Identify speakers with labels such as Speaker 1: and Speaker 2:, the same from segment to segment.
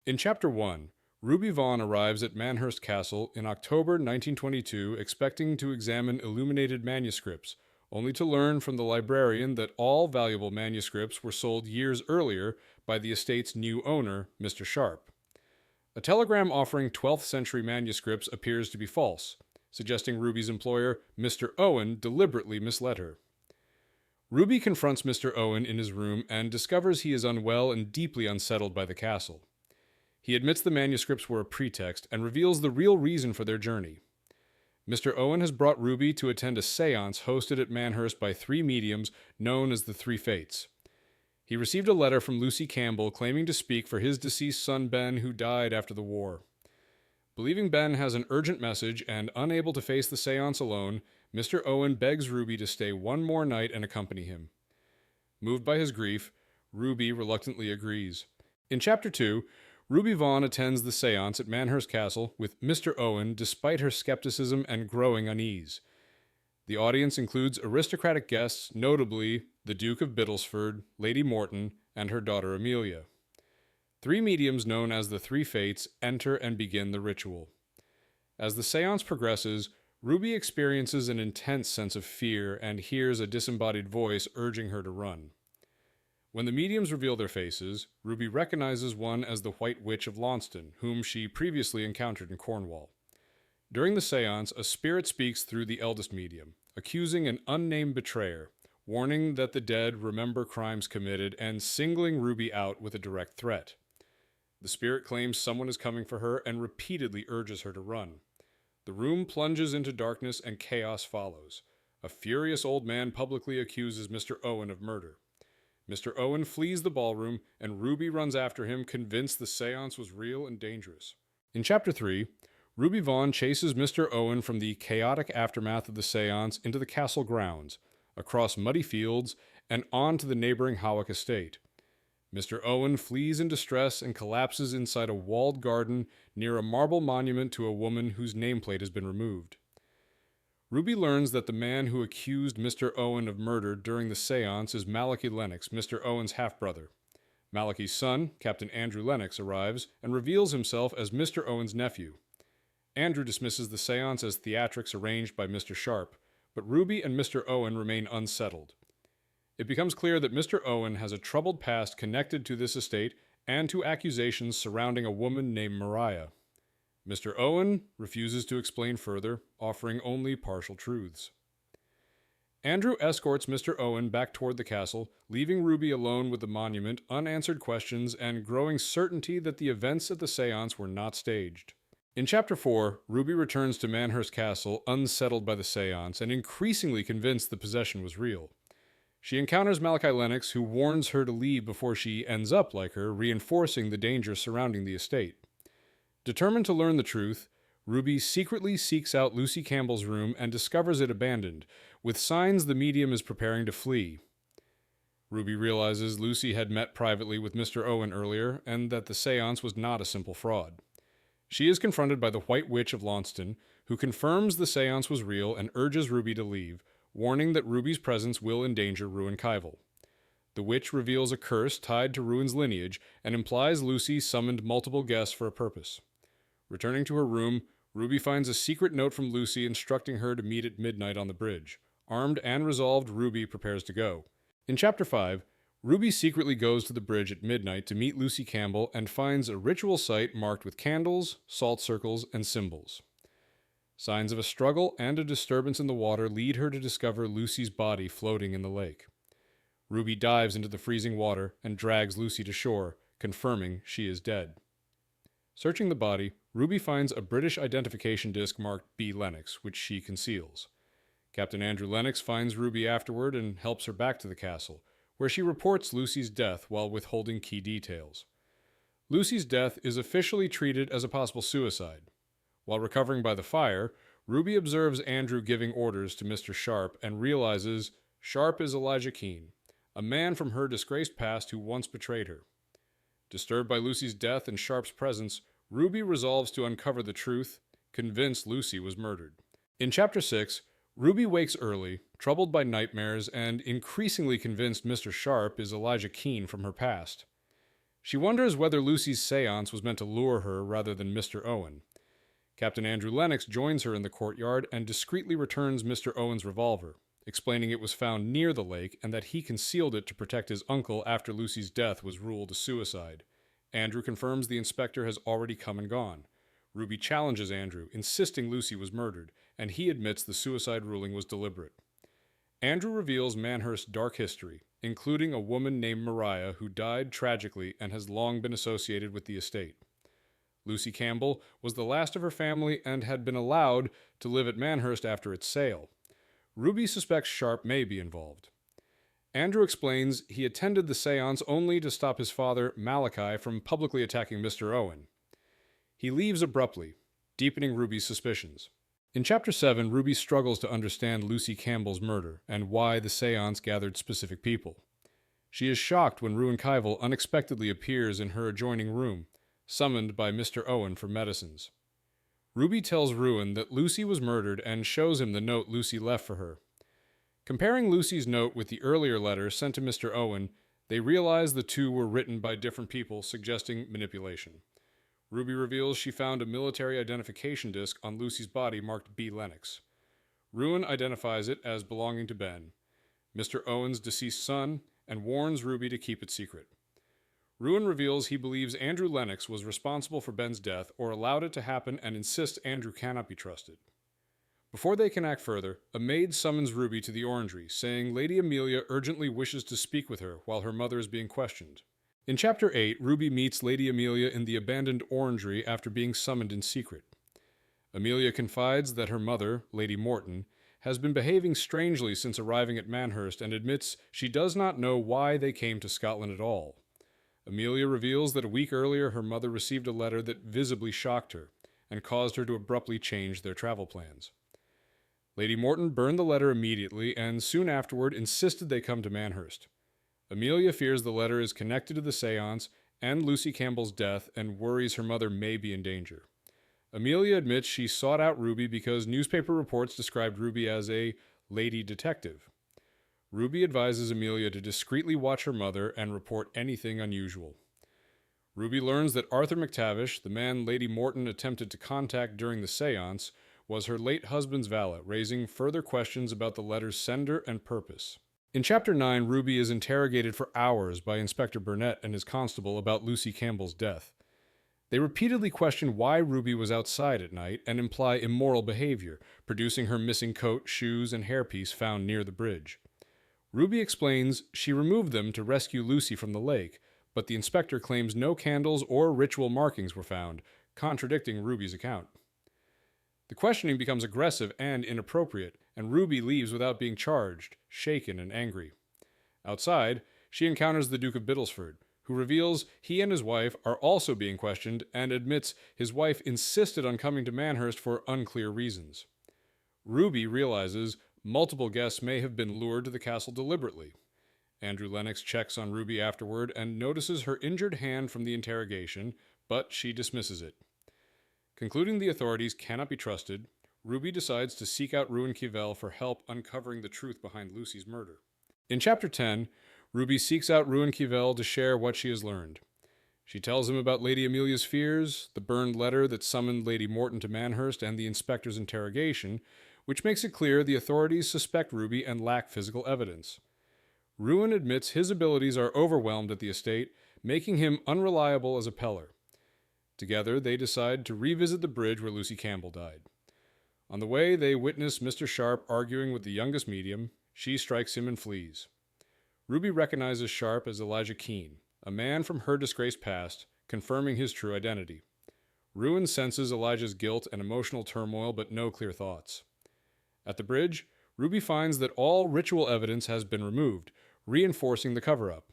Speaker 1: In Chapter 1, Ruby Vaughn arrives at Manhurst Castle in October 1922 expecting to examine illuminated manuscripts, only to learn from the librarian that all valuable manuscripts were sold years earlier by the estate's new owner, Mr. Sharp. A telegram offering 12th century manuscripts appears to be false, suggesting Ruby's employer, Mr. Owen, deliberately misled her. Ruby confronts Mr. Owen in his room and discovers he is unwell and deeply unsettled by the castle. He admits the manuscripts were a pretext and reveals the real reason for their journey. Mr. Owen has brought Ruby to attend a seance hosted at Manhurst by three mediums known as the Three Fates. He received a letter from Lucy Campbell claiming to speak for his deceased son Ben, who died after the war. Believing Ben has an urgent message and unable to face the seance alone, Mr. Owen begs Ruby to stay one more night and accompany him. Moved by his grief, Ruby reluctantly agrees. In Chapter 2, Ruby Vaughn attends the seance at Manhurst Castle with Mr. Owen despite her skepticism and growing unease. The audience includes aristocratic guests, notably the Duke of Biddlesford, Lady Morton, and her daughter Amelia. Three mediums known as the Three Fates enter and begin the ritual. As the seance progresses, Ruby experiences an intense sense of fear and hears a disembodied voice urging her to run. When the mediums reveal their faces, Ruby recognizes one as the White Witch of Launceston, whom she previously encountered in Cornwall. During the seance, a spirit speaks through the eldest medium, accusing an unnamed betrayer, warning that the dead remember crimes committed, and singling Ruby out with a direct threat. The spirit claims someone is coming for her and repeatedly urges her to run. The room plunges into darkness and chaos follows. A furious old man publicly accuses Mr. Owen of murder. Mr. Owen flees the ballroom, and Ruby runs after him, convinced the seance was real and dangerous. In Chapter 3, Ruby Vaughn chases Mr. Owen from the chaotic aftermath of the seance into the castle grounds, across muddy fields, and on to the neighboring Hawick estate. Mr. Owen flees in distress and collapses inside a walled garden near a marble monument to a woman whose nameplate has been removed. Ruby learns that the man who accused Mr. Owen of murder during the seance is Malachi Lennox, Mr. Owen's half-brother. Malachi's son, Captain Andrew Lennox, arrives and reveals himself as Mr. Owen's nephew. Andrew dismisses the seance as theatrics arranged by Mr. Sharp, but Ruby and Mr. Owen remain unsettled. It becomes clear that Mr. Owen has a troubled past connected to this estate and to accusations surrounding a woman named Mariah. Mr. Owen refuses to explain further, offering only partial truths. Andrew escorts Mr. Owen back toward the castle, leaving Ruby alone with the monument, unanswered questions, and growing certainty that the events at the seance were not staged. In Chapter 4, Ruby returns to Manhurst Castle, unsettled by the seance and increasingly convinced the possession was real. She encounters Malachi Lennox, who warns her to leave before she ends up like her, reinforcing the danger surrounding the estate. Determined to learn the truth, Ruby secretly seeks out Lucy Campbell's room and discovers it abandoned, with signs the medium is preparing to flee. Ruby realizes Lucy had met privately with Mr. Owen earlier, and that the seance was not a simple fraud. She is confronted by the White Witch of Launceston, who confirms the seance was real and urges Ruby to leave, warning that Ruby's presence will endanger Ruin Kieval. The witch reveals a curse tied to Ruin's lineage and implies Lucy summoned multiple guests for a purpose. Returning to her room, Ruby finds a secret note from Lucy instructing her to meet at midnight on the bridge. Armed and resolved, Ruby prepares to go. In Chapter 5, Ruby secretly goes to the bridge at midnight to meet Lucy Campbell and finds a ritual site marked with candles, salt circles, and symbols. Signs of a struggle and a disturbance in the water lead her to discover Lucy's body floating in the lake. Ruby dives into the freezing water and drags Lucy to shore, confirming she is dead. Searching the body, Ruby finds a British identification disc marked B. Lennox, which she conceals. Captain Andrew Lennox finds Ruby afterward and helps her back to the castle, where she reports Lucy's death while withholding key details. Lucy's death is officially treated as a possible suicide. While recovering by the fire, Ruby observes Andrew giving orders to Mr. Sharp and realizes Sharp is Elijah Keene, a man from her disgraced past who once betrayed her. Disturbed by Lucy's death and Sharp's presence, Ruby resolves to uncover the truth, convinced Lucy was murdered. In Chapter 6, Ruby wakes early, troubled by nightmares, and increasingly convinced Mr. Sharp is Elijah Keene from her past. She wonders whether Lucy's seance was meant to lure her rather than Mr. Owen. Captain Andrew Lennox joins her in the courtyard and discreetly returns Mr. Owen's revolver, explaining it was found near the lake and that he concealed it to protect his uncle after Lucy's death was ruled a suicide. Andrew confirms the inspector has already come and gone. Ruby challenges Andrew, insisting Lucy was murdered, and he admits the suicide ruling was deliberate. Andrew reveals Manhurst's dark history, including a woman named Mariah who died tragically and has long been associated with the estate. Lucy Campbell was the last of her family and had been allowed to live at Manhurst after its sale. Ruby suspects Sharp may be involved. Andrew explains he attended the seance only to stop his father, Malachi, from publicly attacking Mr. Owen. He leaves abruptly, deepening Ruby's suspicions. In Chapter 7, Ruby struggles to understand Lucy Campbell's murder and why the seance gathered specific people. She is shocked when Ruin Kieval unexpectedly appears in her adjoining room, summoned by Mr. Owen for medicines. Ruby tells Ruin that Lucy was murdered and shows him the note Lucy left for her. Comparing Lucy's note with the earlier letter sent to Mr. Owen, they realize the two were written by different people, suggesting manipulation. Ruby reveals she found a military identification disc on Lucy's body marked B. Lennox. Ruin identifies it as belonging to Ben, Mr. Owen's deceased son, and warns Ruby to keep it secret. Ruin reveals he believes Andrew Lennox was responsible for Ben's death or allowed it to happen and insists Andrew cannot be trusted. Before they can act further, a maid summons Ruby to the orangery, saying Lady Amelia urgently wishes to speak with her while her mother is being questioned. In Chapter 8, Ruby meets Lady Amelia in the abandoned orangery after being summoned in secret. Amelia confides that her mother, Lady Morton, has been behaving strangely since arriving at Manhurst and admits she does not know why they came to Scotland at all. Amelia reveals that a week earlier her mother received a letter that visibly shocked her and caused her to abruptly change their travel plans. Lady Morton burned the letter immediately and soon afterward insisted they come to Manhurst. Amelia fears the letter is connected to the seance and Lucy Campbell's death and worries her mother may be in danger. Amelia admits she sought out Ruby because newspaper reports described Ruby as a lady detective. Ruby advises Amelia to discreetly watch her mother and report anything unusual. Ruby learns that Arthur McTavish, the man Lady Morton attempted to contact during the seance, was her late husband's valet, raising further questions about the letter's sender and purpose. In Chapter 9, Ruby is interrogated for hours by Inspector Burnett and his constable about Lucy Campbell's death. They repeatedly question why Ruby was outside at night and imply immoral behavior, producing her missing coat, shoes, and hairpiece found near the bridge. Ruby explains she removed them to rescue Lucy from the lake, but the inspector claims no candles or ritual markings were found, contradicting Ruby's account. The questioning becomes aggressive and inappropriate, and Ruby leaves without being charged, shaken and angry. Outside, she encounters the Duke of Biddlesford, who reveals he and his wife are also being questioned and admits his wife insisted on coming to Manhurst for unclear reasons. Ruby realizes multiple guests may have been lured to the castle deliberately. Andrew Lennox checks on Ruby afterward and notices her injured hand from the interrogation, but she dismisses it. Concluding the authorities cannot be trusted, Ruby decides to seek out Ruin Kieval for help uncovering the truth behind Lucy's murder. In Chapter 10, Ruby seeks out Ruin Kieval to share what she has learned. She tells him about Lady Amelia's fears, the burned letter that summoned Lady Morton to Manhurst, and the inspector's interrogation, which makes it clear the authorities suspect Ruby and lack physical evidence. Ruin admits his abilities are overwhelmed at the estate, making him unreliable as a peller. Together, they decide to revisit the bridge where Lucy Campbell died. On the way, they witness Mr. Sharp arguing with the youngest medium. She strikes him and flees. Ruby recognizes Sharp as Elijah Keene, a man from her disgraced past, confirming his true identity. Ruin senses Elijah's guilt and emotional turmoil, but no clear thoughts. At the bridge, Ruby finds that all ritual evidence has been removed, reinforcing the cover-up.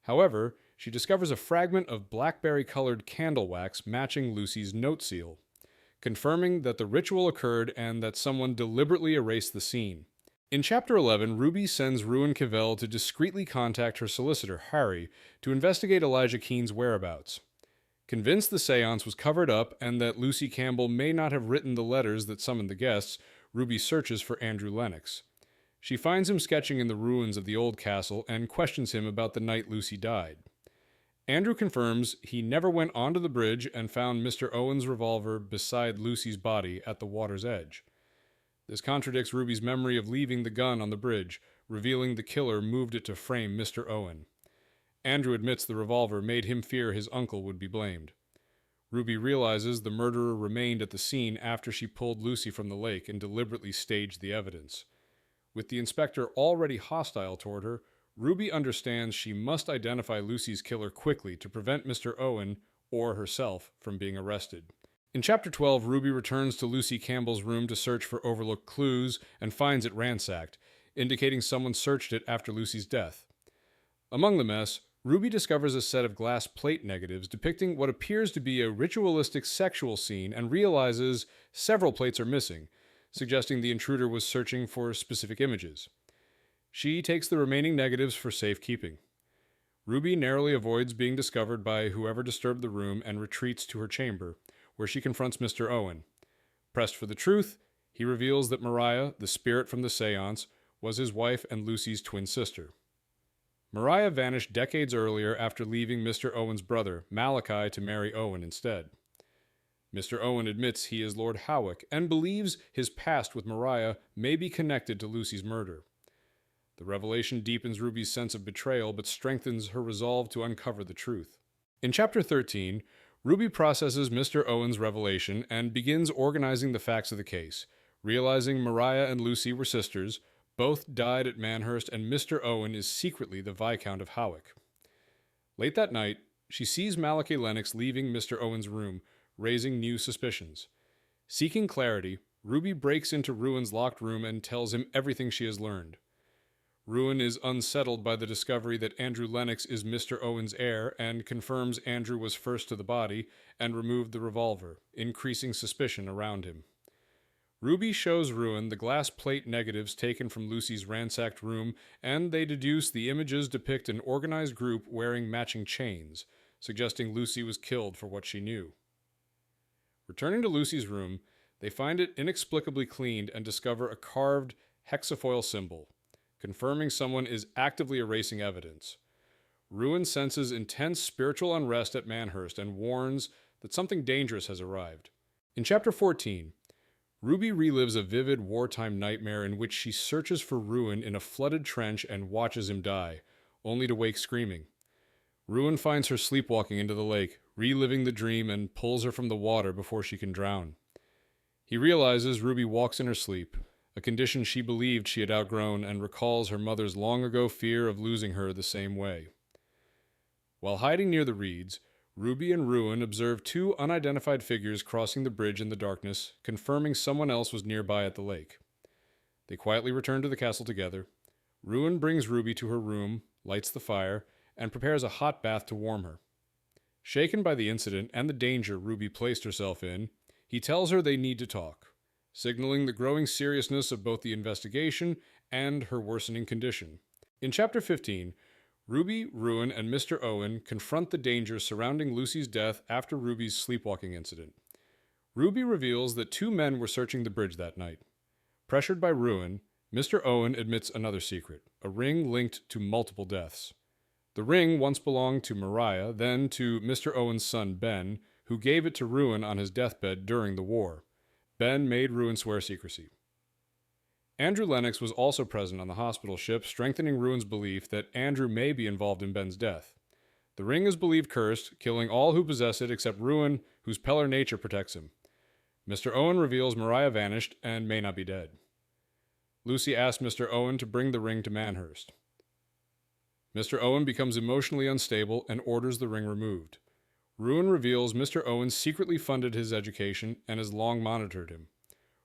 Speaker 1: However, she discovers a fragment of blackberry-colored candle wax matching Lucy's note seal, confirming that the ritual occurred and that someone deliberately erased the scene. In Chapter 11, Ruby sends Ruin Kieval to discreetly contact her solicitor, Harry, to investigate Elijah Keene's whereabouts. Convinced the seance was covered up and that Lucy Campbell may not have written the letters that summoned the guests, Ruby searches for Andrew Lennox. She finds him sketching in the ruins of the old castle and questions him about the night Lucy died. Andrew confirms he never went onto the bridge and found Mr. Owen's revolver beside Lucy's body at the water's edge. This contradicts Ruby's memory of leaving the gun on the bridge, revealing the killer moved it to frame Mr. Owen. Andrew admits the revolver made him fear his uncle would be blamed. Ruby realizes the murderer remained at the scene after she pulled Lucy from the lake and deliberately staged the evidence. With the inspector already hostile toward her, Ruby understands she must identify Lucy's killer quickly to prevent Mr. Owen, or herself, from being arrested. In Chapter 12, Ruby returns to Lucy Campbell's room to search for overlooked clues and finds it ransacked, indicating someone searched it after Lucy's death. Among the mess, Ruby discovers a set of glass plate negatives depicting what appears to be a ritualistic sexual scene and realizes several plates are missing, suggesting the intruder was searching for specific images. She takes the remaining negatives for safekeeping. Ruby narrowly avoids being discovered by whoever disturbed the room and retreats to her chamber, where she confronts Mr. Owen. Pressed for the truth, he reveals that Mariah, the spirit from the seance, was his wife and Lucy's twin sister. Mariah vanished decades earlier after leaving Mr. Owen's brother, Malachi, to marry Owen instead. Mr. Owen admits he is Lord Howick and believes his past with Mariah may be connected to Lucy's murder. The revelation deepens Ruby's sense of betrayal but strengthens her resolve to uncover the truth. In Chapter 13, Ruby processes Mr. Owen's revelation and begins organizing the facts of the case, realizing Mariah and Lucy were sisters, both died at Manhurst, and Mr. Owen is secretly the Viscount of Howick. Late that night, she sees Malachi Lennox leaving Mr. Owen's room, raising new suspicions. Seeking clarity, Ruby breaks into Ruin's locked room and tells him everything she has learned. Ruin is unsettled by the discovery that Andrew Lennox is Mr. Owen's heir and confirms Andrew was first to the body and removed the revolver, increasing suspicion around him. Ruby shows Ruin the glass plate negatives taken from Lucy's ransacked room, and they deduce the images depict an organized group wearing matching chains, suggesting Lucy was killed for what she knew. Returning to Lucy's room, they find it inexplicably cleaned and discover a carved hexafoil symbol, confirming someone is actively erasing evidence. Ruin senses intense spiritual unrest at Manhurst and warns that something dangerous has arrived. In Chapter 14, Ruby relives a vivid wartime nightmare in which she searches for Ruin in a flooded trench and watches him die, only to wake screaming. Ruin finds her sleepwalking into the lake, reliving the dream, and pulls her from the water before she can drown. He realizes Ruby walks in her sleep, a condition she believed she had outgrown, and recalls her mother's long-ago fear of losing her the same way. While hiding near the reeds, Ruby and Ruin observe two unidentified figures crossing the bridge in the darkness, confirming someone else was nearby at the lake. They quietly return to the castle together. Ruin brings Ruby to her room, lights the fire, and prepares a hot bath to warm her. Shaken by the incident and the danger Ruby placed herself in, he tells her they need to talk, signaling the growing seriousness of both the investigation and her worsening condition. In Chapter 15, Ruby, Ruin, and Mr. Owen confront the danger surrounding Lucy's death after Ruby's sleepwalking incident. Ruby reveals that two men were searching the bridge that night. Pressured by Ruin, Mr. Owen admits another secret, a ring linked to multiple deaths. The ring once belonged to Mariah, then to Mr. Owen's son Ben, who gave it to Ruin on his deathbed during the war. Ben made Ruin swear secrecy. Andrew Lennox was also present on the hospital ship, strengthening Ruin's belief that Andrew may be involved in Ben's death. The ring is believed cursed, killing all who possess it except Ruin, whose Pellar nature protects him. Mr. Owen reveals Mariah vanished and may not be dead. Lucy asks Mr. Owen to bring the ring to Manhurst. Mr. Owen becomes emotionally unstable and orders the ring removed. Ruin reveals Mr. Owen secretly funded his education and has long monitored him.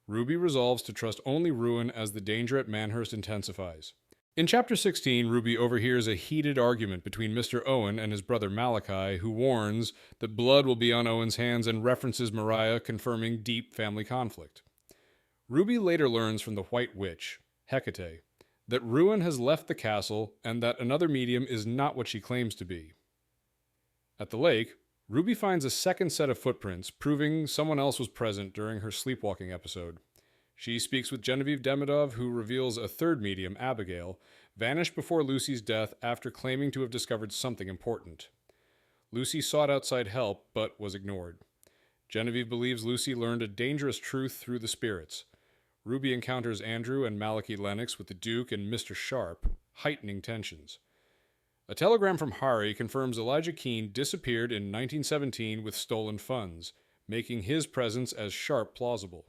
Speaker 1: Ruby resolves to trust only Ruin as the danger at Manhurst intensifies. In Chapter 16, Ruby overhears a heated argument between Mr. Owen and his brother Malachi, who warns that blood will be on Owen's hands and references Mariah, confirming deep family conflict. Ruby later learns from the White Witch, Hecate, that Ruin has left the castle and that another medium is not what she claims to be. At the lake, Ruby finds a second set of footprints, proving someone else was present during her sleepwalking episode. She speaks with Genevieve Demidov, who reveals a third medium, Abigail, vanished before Lucy's death after claiming to have discovered something important. Lucy sought outside help, but was ignored. Genevieve believes Lucy learned a dangerous truth through the spirits. Ruby encounters Andrew and Malachi Lennox with the Duke and Mr. Sharp, heightening tensions. A telegram from Hari confirms Elijah Keene disappeared in 1917 with stolen funds, making his presence as Sharp plausible.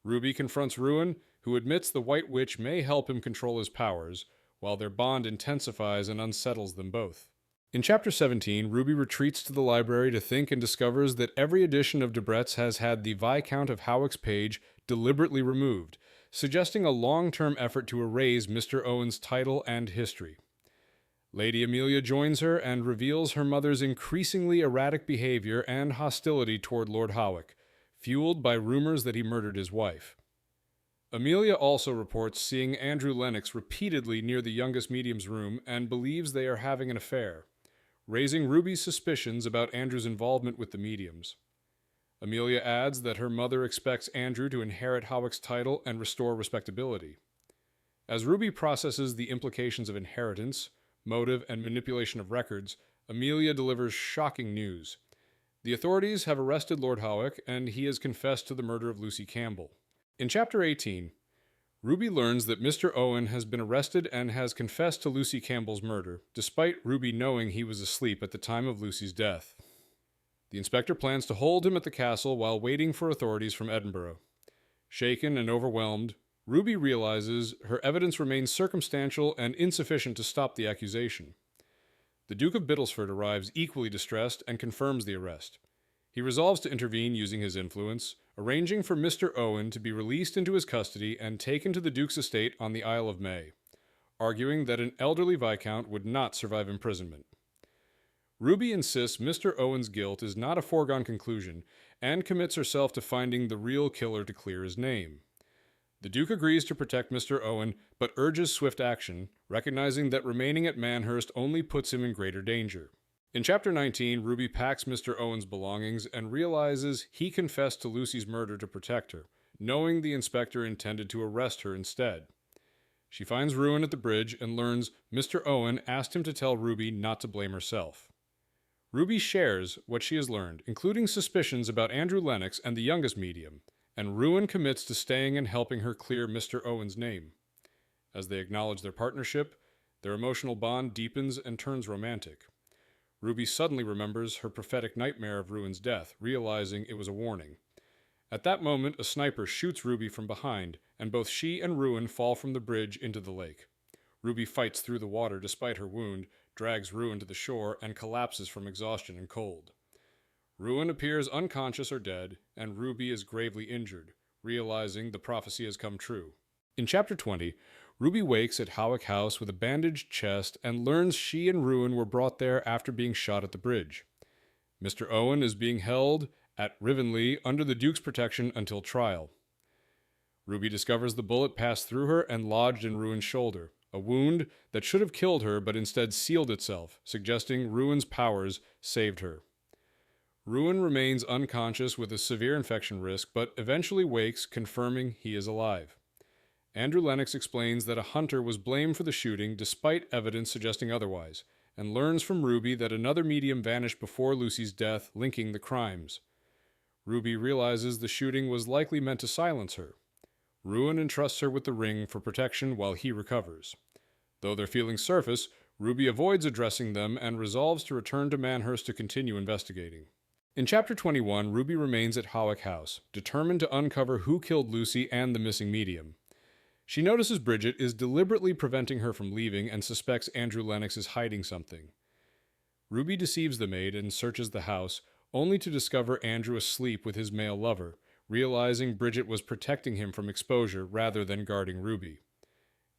Speaker 1: Ruby confronts Ruin, who admits the White Witch may help him control his powers, while their bond intensifies and unsettles them both. In Chapter 17, Ruby retreats to the library to think and discovers that every edition of Debrett's has had the Viscount of Hawick's page deliberately removed, suggesting a long-term effort to erase Mr. Owen's title and history. Lady Amelia joins her and reveals her mother's increasingly erratic behavior and hostility toward Lord Hawick, fueled by rumors that he murdered his wife. Amelia also reports seeing Andrew Lennox repeatedly near the youngest medium's room and believes they are having an affair, raising Ruby's suspicions about Andrew's involvement with the mediums. Amelia adds that her mother expects Andrew to inherit Hawick's title and restore respectability. As Ruby processes the implications of inheritance, motive, and manipulation of records, Amelia delivers shocking news. The authorities have arrested Lord Hawick, and he has confessed to the murder of Lucy Campbell. In Chapter 18, Ruby learns that Mr. Owen has been arrested and has confessed to Lucy Campbell's murder, despite Ruby knowing he was asleep at the time of Lucy's death. The inspector plans to hold him at the castle while waiting for authorities from Edinburgh. Shaken and overwhelmed, Ruby realizes her evidence remains circumstantial and insufficient to stop the accusation. The Duke of Biddlesford arrives equally distressed and confirms the arrest. He resolves to intervene using his influence, arranging for Mr. Owen to be released into his custody and taken to the Duke's estate on the Isle of May, arguing that an elderly Viscount would not survive imprisonment. Ruby insists Mr. Owen's guilt is not a foregone conclusion and commits herself to finding the real killer to clear his name. The Duke agrees to protect Mr. Owen, but urges swift action, recognizing that remaining at Manhurst only puts him in greater danger. In Chapter 19, Ruby packs Mr. Owen's belongings and realizes he confessed to Lucy's murder to protect her, knowing the inspector intended to arrest her instead. She finds Ruin at the bridge and learns Mr. Owen asked him to tell Ruby not to blame herself. Ruby shares what she has learned, including suspicions about Andrew Lennox and the youngest medium, and Ruin commits to staying and helping her clear Mr. Owen's name. As they acknowledge their partnership, their emotional bond deepens and turns romantic. Ruby suddenly remembers her prophetic nightmare of Ruin's death, realizing it was a warning. At that moment, a sniper shoots Ruby from behind, and both she and Ruin fall from the bridge into the lake. Ruby fights through the water despite her wound, drags Ruin to the shore, and collapses from exhaustion and cold. Ruin appears unconscious or dead, and Ruby is gravely injured, realizing the prophecy has come true. In Chapter 20, Ruby wakes at Hawick House with a bandaged chest and learns she and Ruin were brought there after being shot at the bridge. Mr. Owen is being held at Rivenley under the Duke's protection until trial. Ruby discovers the bullet passed through her and lodged in Ruin's shoulder, a wound that should have killed her but instead sealed itself, suggesting Ruin's powers saved her. Ruin remains unconscious with a severe infection risk, but eventually wakes, confirming he is alive. Andrew Lennox explains that a hunter was blamed for the shooting despite evidence suggesting otherwise, and learns from Ruby that another medium vanished before Lucy's death, linking the crimes. Ruby realizes the shooting was likely meant to silence her. Ruin entrusts her with the ring for protection while he recovers. Though their feelings surface, Ruby avoids addressing them and resolves to return to Manhurst to continue investigating. In Chapter 21, Ruby remains at Hawick House, determined to uncover who killed Lucy and the missing medium. She notices Bridget is deliberately preventing her from leaving and suspects Andrew Lennox is hiding something. Ruby deceives the maid and searches the house, only to discover Andrew asleep with his male lover, realizing Bridget was protecting him from exposure rather than guarding Ruby.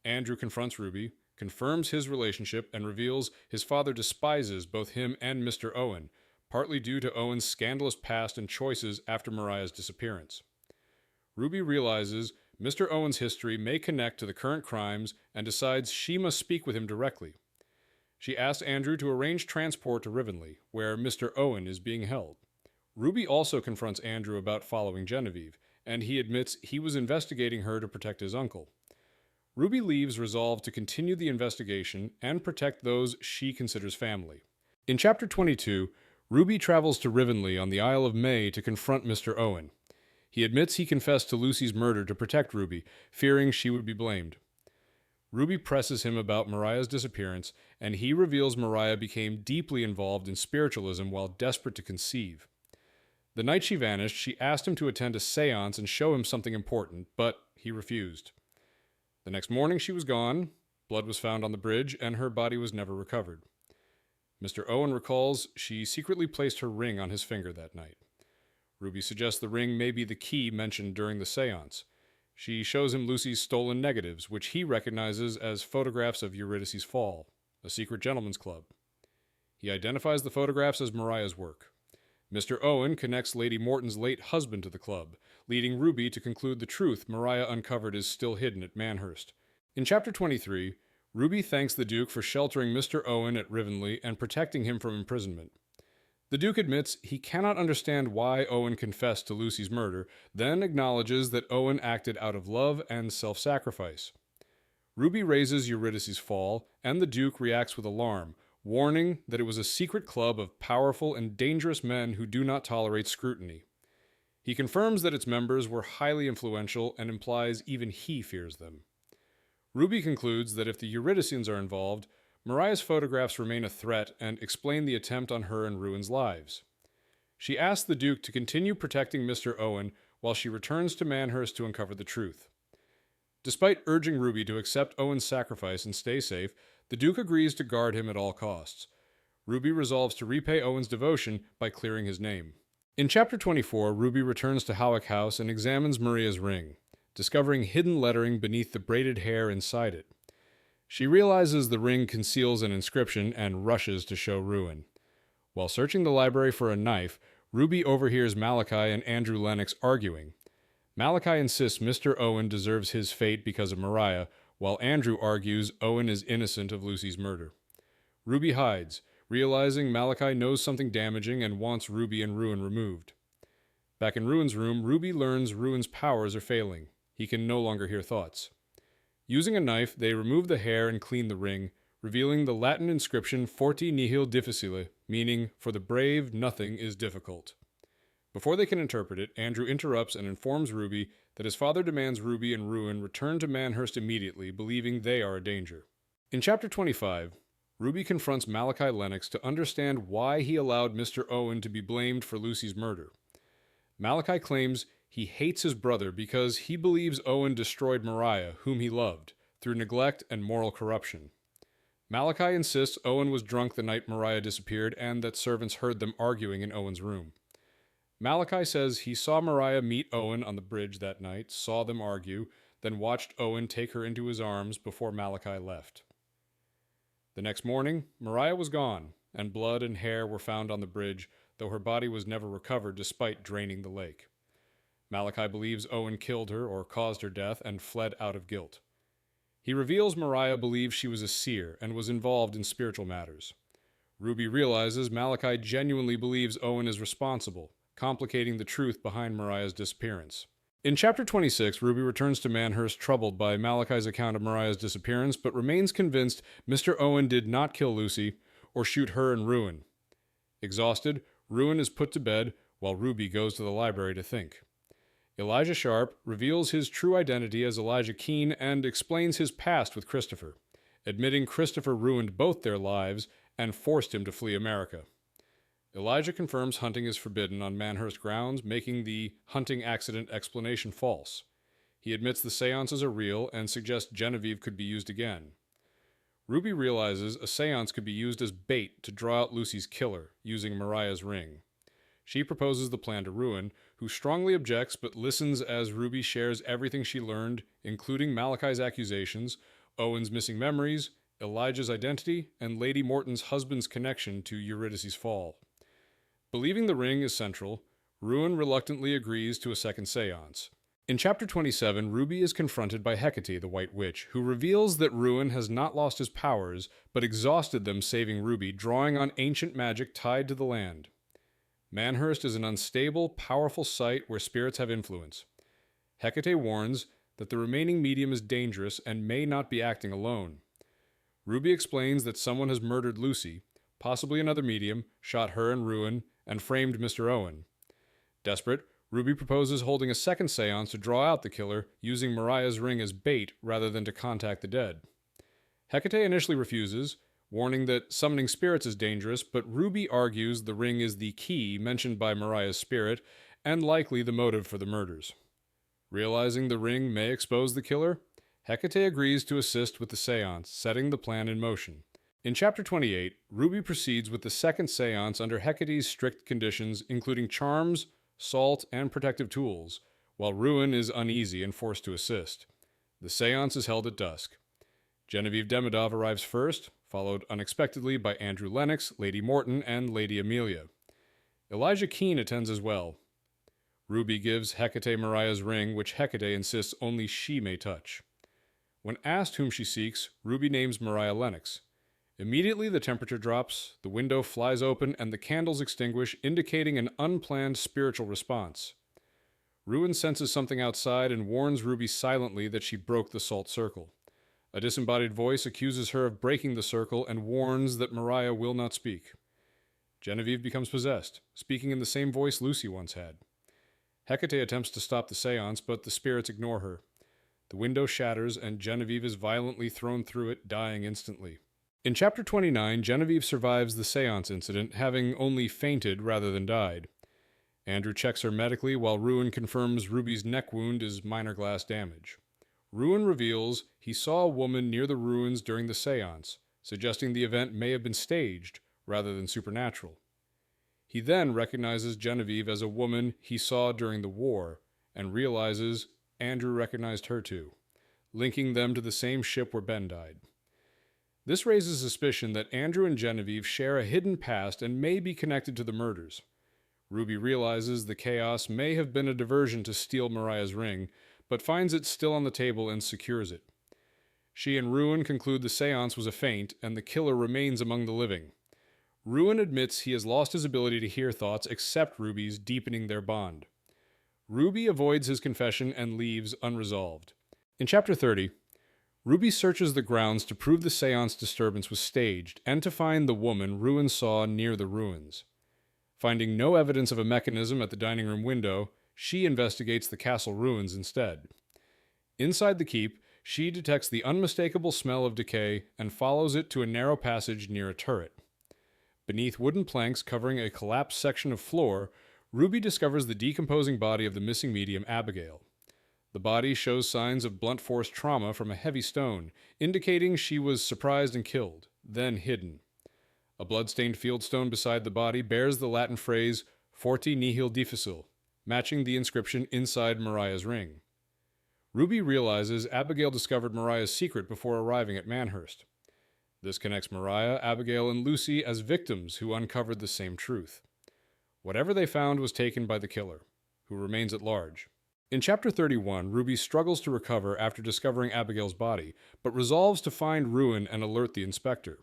Speaker 1: Andrew confronts Ruby, confirms his relationship, and reveals his father despises both him and Mr. Owen, partly due to Owen's scandalous past and choices after Mariah's disappearance. Ruby realizes Mr. Owen's history may connect to the current crimes and decides she must speak with him directly. She asks Andrew to arrange transport to Rivenley, where Mr. Owen is being held. Ruby also confronts Andrew about following Genevieve, and he admits he was investigating her to protect his uncle. Ruby leaves resolved to continue the investigation and protect those she considers family. In Chapter 22, Ruby travels to Rivendell on the Isle of May to confront Mr. Owen. He admits he confessed to Lucy's murder to protect Ruby, fearing she would be blamed. Ruby presses him about Mariah's disappearance, and he reveals Mariah became deeply involved in spiritualism while desperate to conceive. The night she vanished, she asked him to attend a seance and show him something important, but he refused. The next morning she was gone, blood was found on the bridge, and her body was never recovered. Mr. Owen recalls she secretly placed her ring on his finger that night. Ruby suggests the ring may be the key mentioned during the seance. She shows him Lucy's stolen negatives, which he recognizes as photographs of Eurydice's fall, a secret gentleman's club. He identifies the photographs as Mariah's work. Mr. Owen connects Lady Morton's late husband to the club, leading Ruby to conclude the truth Mariah uncovered is still hidden at Manhurst. In Chapter 23, Ruby thanks the Duke for sheltering Mr. Owen at Rivendell and protecting him from imprisonment. The Duke admits he cannot understand why Owen confessed to Lucy's murder, then acknowledges that Owen acted out of love and self-sacrifice. Ruby raises Eurydice's fall, and the Duke reacts with alarm, warning that it was a secret club of powerful and dangerous men who do not tolerate scrutiny. He confirms that its members were highly influential and implies even he fears them. Ruby concludes that if the Eurydiceans are involved, Mariah's photographs remain a threat and explain the attempt on her and Ruin's lives. She asks the Duke to continue protecting Mr. Owen while she returns to Manhurst to uncover the truth. Despite urging Ruby to accept Owen's sacrifice and stay safe, the Duke agrees to guard him at all costs. Ruby resolves to repay Owen's devotion by clearing his name. In Chapter 24, Ruby returns to Howick House and examines Maria's ring, discovering hidden lettering beneath the braided hair inside it. She realizes the ring conceals an inscription and rushes to show Ruin. While searching the library for a knife, Ruby overhears Malachi and Andrew Lennox arguing. Malachi insists Mr. Owen deserves his fate because of Mariah, while Andrew argues Owen is innocent of Lucy's murder. Ruby hides, realizing Malachi knows something damaging and wants Ruby and Ruin removed. Back in Ruin's room, Ruby learns Ruin's powers are failing. He can no longer hear thoughts. Using a knife, they remove the hair and clean the ring, revealing the Latin inscription Forti nihil difficile, meaning, for the brave, nothing is difficult. Before they can interpret it, Andrew interrupts and informs Ruby that his father demands Ruby and Ruin return to Manhurst immediately, believing they are a danger. In Chapter 25, Ruby confronts Malachi Lennox to understand why he allowed Mr. Owen to be blamed for Lucy's murder. Malachi claims he hates his brother because he believes Owen destroyed Mariah, whom he loved, through neglect and moral corruption. Malachi insists Owen was drunk the night Mariah disappeared and that servants heard them arguing in Owen's room. Malachi says he saw Mariah meet Owen on the bridge that night, saw them argue, then watched Owen take her into his arms before Malachi left. The next morning, Mariah was gone, and blood and hair were found on the bridge, though her body was never recovered despite draining the lake. Malachi believes Owen killed her or caused her death and fled out of guilt. He reveals Mariah believes she was a seer and was involved in spiritual matters. Ruby realizes Malachi genuinely believes Owen is responsible, complicating the truth behind Mariah's disappearance. In Chapter 26, Ruby returns to Manhurst troubled by Malachi's account of Mariah's disappearance, but remains convinced Mr. Owen did not kill Lucy or shoot her and Ruin. Exhausted, Ruin is put to bed while Ruby goes to the library to think. Elijah Sharp reveals his true identity as Elijah Keene and explains his past with Christopher, admitting Christopher ruined both their lives and forced him to flee America. Elijah confirms hunting is forbidden on Manhurst grounds, making the hunting accident explanation false. He admits the seances are real and suggests Genevieve could be used again. Ruby realizes a seance could be used as bait to draw out Lucy's killer, using Mariah's ring. She proposes the plan to Ruin, who strongly objects but listens as Ruby shares everything she learned, including Malachi's accusations, Owen's missing memories, Elijah's identity, and Lady Morton's husband's connection to Eurydice's fall. Believing the ring is central, Ruin reluctantly agrees to a second seance. In Chapter 27, Ruby is confronted by Hecate, the White Witch, who reveals that Ruin has not lost his powers, but exhausted them saving Ruby, drawing on ancient magic tied to the land. Manhurst is an unstable, powerful site where spirits have influence. Hecate warns that the remaining medium is dangerous and may not be acting alone. Ruby explains that someone has murdered Lucy, possibly another medium, shot her and Ruin, and framed Mr. Owen. Desperate, Ruby proposes holding a second seance to draw out the killer, using Mariah's ring as bait rather than to contact the dead. Hecate initially refuses, warning that summoning spirits is dangerous, but Ruby argues the ring is the key mentioned by Mariah's spirit, and likely the motive for the murders. Realizing the ring may expose the killer, Hecate agrees to assist with the seance, setting the plan in motion. In Chapter 28, Ruby proceeds with the second seance under Hecate's strict conditions, including charms, salt, and protective tools, while Ruin is uneasy and forced to assist. The seance is held at dusk. Genevieve Demidov arrives first, followed unexpectedly by Andrew Lennox, Lady Morton, and Lady Amelia. Elijah Keene attends as well. Ruby gives Hecate Mariah's ring, which Hecate insists only she may touch. When asked whom she seeks, Ruby names Mariah Lennox. Immediately the temperature drops, the window flies open, and the candles extinguish, indicating an unplanned spiritual response. Ruin senses something outside and warns Ruby silently that she broke the salt circle. A disembodied voice accuses her of breaking the circle and warns that Mariah will not speak. Genevieve becomes possessed, speaking in the same voice Lucy once had. Hecate attempts to stop the seance, but the spirits ignore her. The window shatters, and Genevieve is violently thrown through it, dying instantly. In Chapter 29, Genevieve survives the seance incident, having only fainted rather than died. Andrew checks her medically, while Ruin confirms Ruby's neck wound is minor glass damage. Ruin reveals he saw a woman near the ruins during the seance, suggesting the event may have been staged rather than supernatural. He then recognizes Genevieve as a woman he saw during the war, and realizes Andrew recognized her too, linking them to the same ship where Ben died. This raises suspicion that Andrew and Genevieve share a hidden past and may be connected to the murders. Ruby realizes the chaos may have been a diversion to steal Mariah's ring, but finds it still on the table and secures it. She and Ruin conclude the seance was a feint, and the killer remains among the living. Ruin admits he has lost his ability to hear thoughts except Ruby's, deepening their bond. Ruby avoids his confession and leaves unresolved. In Chapter 30, Ruby searches the grounds to prove the seance disturbance was staged and to find the woman Ruin saw near the ruins. Finding no evidence of a mechanism at the dining room window, she investigates the castle ruins instead. Inside the keep, she detects the unmistakable smell of decay and follows it to a narrow passage near a turret. Beneath wooden planks covering a collapsed section of floor, Ruby discovers the decomposing body of the missing medium Abigail. The body shows signs of blunt force trauma from a heavy stone, indicating she was surprised and killed, then hidden. A blood-stained fieldstone beside the body bears the Latin phrase "Forti nihil difficile," matching the inscription inside Mariah's ring. Ruby realizes Abigail discovered Mariah's secret before arriving at Manhurst. This connects Mariah, Abigail, and Lucy as victims who uncovered the same truth. Whatever they found was taken by the killer, who remains at large. In Chapter 31, Ruby struggles to recover after discovering Abigail's body, but resolves to find Ruin and alert the inspector.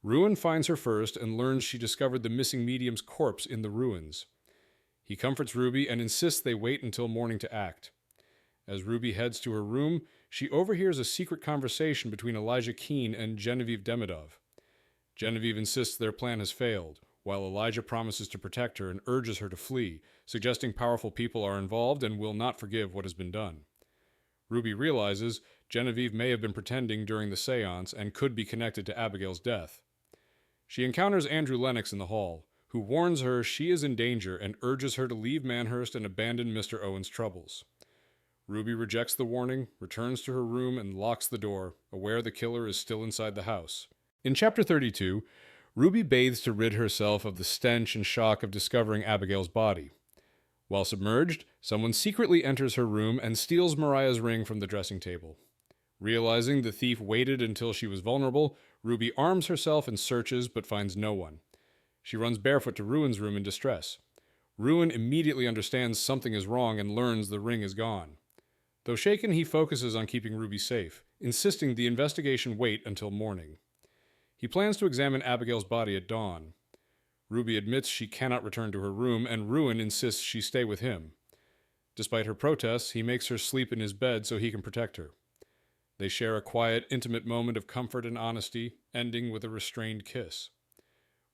Speaker 1: Ruin finds her first and learns she discovered the missing medium's corpse in the ruins. He comforts Ruby and insists they wait until morning to act. As Ruby heads to her room, she overhears a secret conversation between Elijah Keene and Genevieve Demidov. Genevieve insists their plan has failed, while Elijah promises to protect her and urges her to flee, suggesting powerful people are involved and will not forgive what has been done. Ruby realizes Genevieve may have been pretending during the seance and could be connected to Abigail's death. She encounters Andrew Lennox in the hall, who warns her she is in danger and urges her to leave Manhurst and abandon Mr. Owen's troubles. Ruby rejects the warning, returns to her room, and locks the door, aware the killer is still inside the house. In Chapter 32, Ruby bathes to rid herself of the stench and shock of discovering Abigail's body. While submerged, someone secretly enters her room and steals Mariah's ring from the dressing table. Realizing the thief waited until she was vulnerable, Ruby arms herself and searches but finds no one. She runs barefoot to Ruin's room in distress. Ruin immediately understands something is wrong and learns the ring is gone. Though shaken, he focuses on keeping Ruby safe, insisting the investigation wait until morning. He plans to examine Abigail's body at dawn. Ruby admits she cannot return to her room, and Ruin insists she stay with him. Despite her protests, he makes her sleep in his bed so he can protect her. They share a quiet, intimate moment of comfort and honesty, ending with a restrained kiss.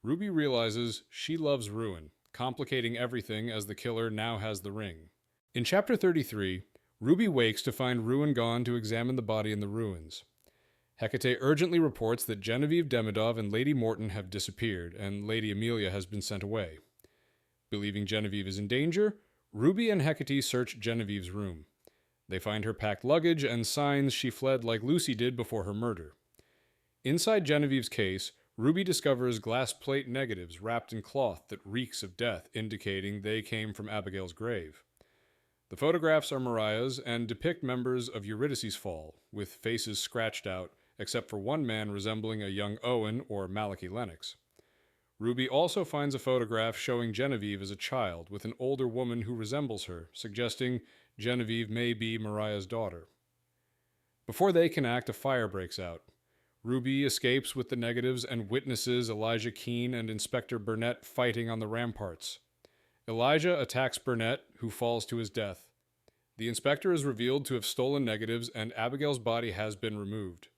Speaker 1: Ruby realizes she loves Ruin, complicating everything as the killer now has the ring. In Chapter 33, Ruby wakes to find Ruin gone to examine the body in the ruins. Hecate urgently reports that Genevieve Demidov and Lady Morton have disappeared, and Lady Amelia has been sent away. Believing Genevieve is in danger, Ruby and Hecate search Genevieve's room. They find her packed luggage and signs she fled like Lucy did before her murder. Inside Genevieve's case, Ruby discovers glass plate negatives wrapped in cloth that reeks of death, indicating they came from Abigail's grave. The photographs are Mariah's and depict members of Eurydice's fall, with faces scratched out, except for one man resembling a young Owen or Malachi Lennox. Ruby also finds a photograph showing Genevieve as a child, with an older woman who resembles her, suggesting Genevieve may be Mariah's daughter. Before they can act, a fire breaks out. Ruby escapes with the negatives and witnesses Elijah Keene and Inspector Burnett fighting on the ramparts. Elijah attacks Burnett, who falls to his death. The inspector is revealed to have stolen negatives, and Abigail's body has been removed.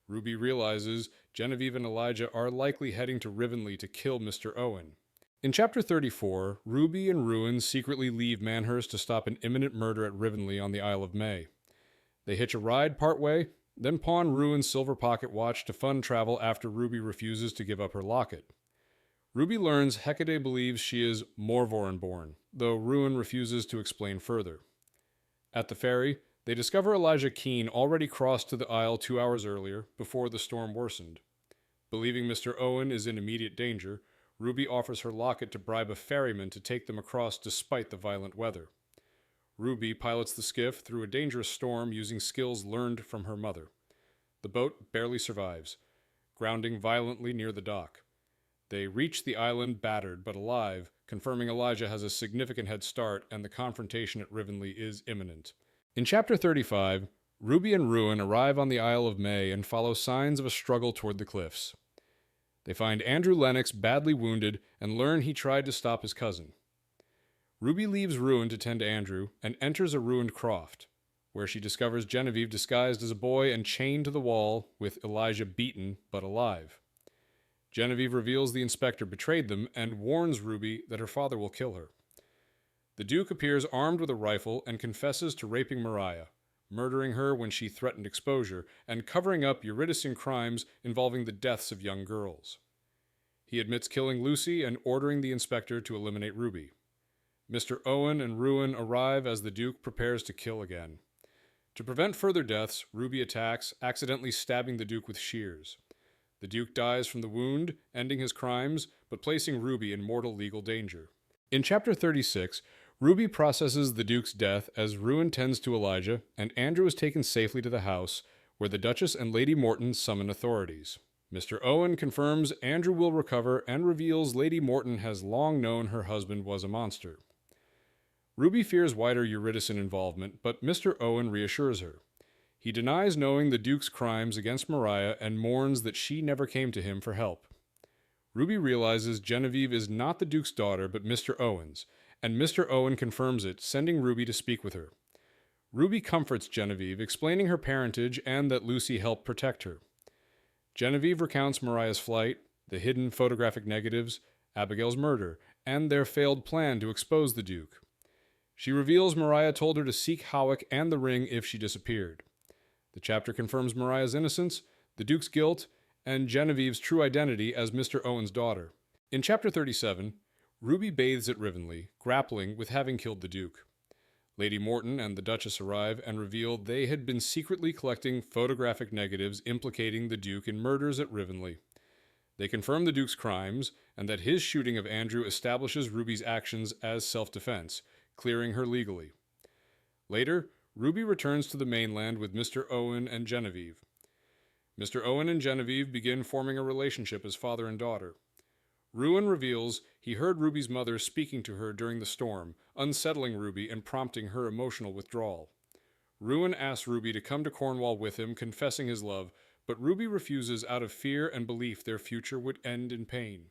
Speaker 1: Ruby realizes Genevieve and Elijah are likely heading to Rivendell to kill Mr. Owen. In Chapter 34, Ruby and Ruin secretly leave Manhurst to stop an imminent murder at Rivendell on the Isle of May. They hitch a ride partway, then pawn Ruin's silver pocket watch to fund travel after Ruby refuses to give up her locket. Ruby learns Hecate believes she is Morvoran-born, though Ruin refuses to explain further. At the ferry, they discover Elijah Keene already crossed to the Isle 2 hours earlier, before the storm worsened. Believing Mr. Owen is in immediate danger, Ruby offers her locket to bribe a ferryman to take them across despite the violent weather. Ruby pilots the skiff through a dangerous storm using skills learned from her mother. The boat barely survives, grounding violently near the dock. They reach the island battered but alive, confirming Elijah has a significant head start and the confrontation at Rivendell is imminent. In Chapter 35, Ruby and Ruin arrive on the Isle of May and follow signs of a struggle toward the cliffs. They find Andrew Lennox badly wounded and learn he tried to stop his cousin. Ruby leaves Ruin to tend to Andrew and enters a ruined croft, where she discovers Genevieve disguised as a boy and chained to the wall, with Elijah beaten but alive. Genevieve reveals the inspector betrayed them and warns Ruby that her father will kill her. The Duke appears armed with a rifle and confesses to raping Mariah, murdering her when she threatened exposure, and covering up Eurydicean crimes involving the deaths of young girls. He admits killing Lucy and ordering the inspector to eliminate Ruby. Mr. Owen and Ruin arrive as the Duke prepares to kill again. To prevent further deaths, Ruby attacks, accidentally stabbing the Duke with shears. The Duke dies from the wound, ending his crimes, but placing Ruby in mortal legal danger. In Chapter 36, Ruby processes the Duke's death as Ruin tends to Elijah, and Andrew is taken safely to the house, where the Duchess and Lady Morton summon authorities. Mr. Owen confirms Andrew will recover and reveals Lady Morton has long known her husband was a monster. Ruby fears wider Eurydicean involvement, but Mr. Owen reassures her. He denies knowing the Duke's crimes against Mariah and mourns that she never came to him for help. Ruby realizes Genevieve is not the Duke's daughter but Mr. Owen's, and Mr. Owen confirms it, sending Ruby to speak with her. Ruby comforts Genevieve, explaining her parentage and that Lucy helped protect her. Genevieve recounts Mariah's flight, the hidden photographic negatives, Abigail's murder, and their failed plan to expose the Duke. She reveals Mariah told her to seek Howick and the ring if she disappeared. The chapter confirms Mariah's innocence, the Duke's guilt, and Genevieve's true identity as Mr. Owen's daughter. In Chapter 37, Ruby bathes at Rivendell, grappling with having killed the Duke. Lady Morton and the Duchess arrive and reveal they had been secretly collecting photographic negatives implicating the Duke in murders at Rivendell. They confirm the Duke's crimes, and that his shooting of Andrew establishes Ruby's actions as self-defense, clearing her legally. Later, Ruby returns to the mainland with Mr. Owen and Genevieve. Mr. Owen and Genevieve begin forming a relationship as father and daughter. Ruin reveals he heard Ruby's mother speaking to her during the storm, unsettling Ruby and prompting her emotional withdrawal. Ruin asks Ruby to come to Cornwall with him, confessing his love, but Ruby refuses out of fear and belief their future would end in pain.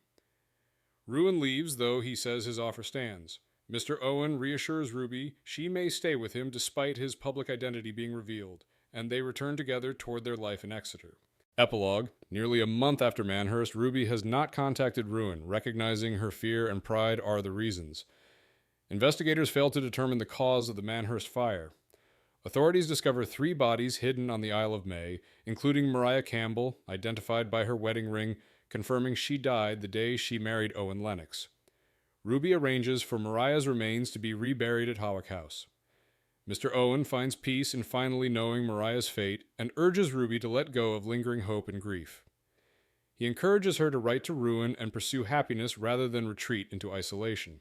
Speaker 1: Ruin leaves, though he says his offer stands. Mr. Owen reassures Ruby she may stay with him despite his public identity being revealed, and they return together toward their life in Exeter. Epilogue. Nearly a month after Manhurst, Ruby has not contacted Ruin, recognizing her fear and pride are the reasons. Investigators fail to determine the cause of the Manhurst fire. Authorities discover 3 bodies hidden on the Isle of May, including Mariah Campbell, identified by her wedding ring, confirming she died the day she married Owen Lennox. Ruby arranges for Mariah's remains to be reburied at Hawick House. Mr. Owen finds peace in finally knowing Mariah's fate and urges Ruby to let go of lingering hope and grief. He encourages her to write to Ruin and pursue happiness rather than retreat into isolation.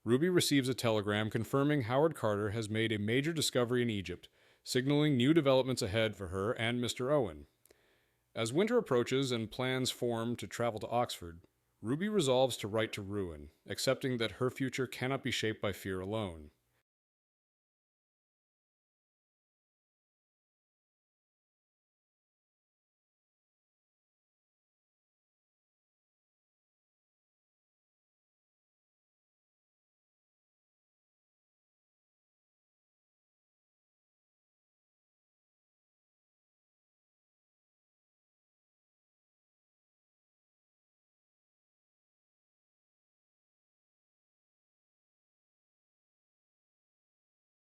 Speaker 1: Ruby receives a telegram confirming Howard Carter has made a major discovery in Egypt, signaling new developments ahead for her and Mr. Owen. As winter approaches and plans form to travel to Oxford, Ruby resolves to write to Ruin, accepting that her future cannot be shaped by fear alone.